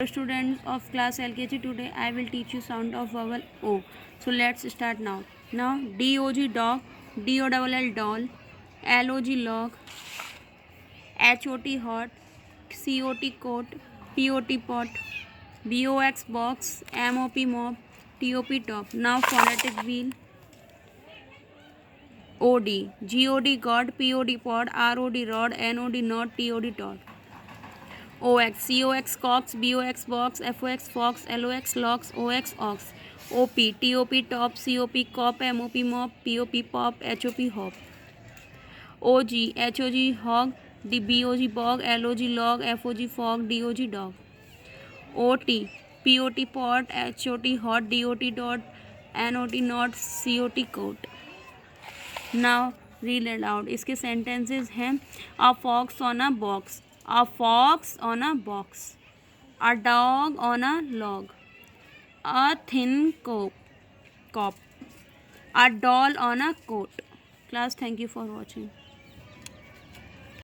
Students of class L.K.G, today I will teach you sound of vowel O. So let's start now. Now D-O-G dog, D-O-L-L doll, L-O-G log, H-O-T hot, C-O-T coat, P-O-T pot, B-O-X box, M-O-P mop, T-O-P top. Now phonetic wheel. O-D, G-O-D god, P-O-D pod, R-O-D rod, N-O-D knot, T-O-D tot. OX, COX cox, BOX box, FOX fox, LOX locks, OX ox, OP, TOP top, COP cop, MOP mop, POP pop, HOP hop, OG, HOG hog, BOG bog, LOG log, FOG fog, DOG dog, OT, POT pot, HOT hot, DOT dot, NOT not, COT coat. Now read aloud. इसके sentences हैं a fox on a box, a fox on a box, a dog on a log, a thin cop, a doll on a coat. Class, thank you for watching.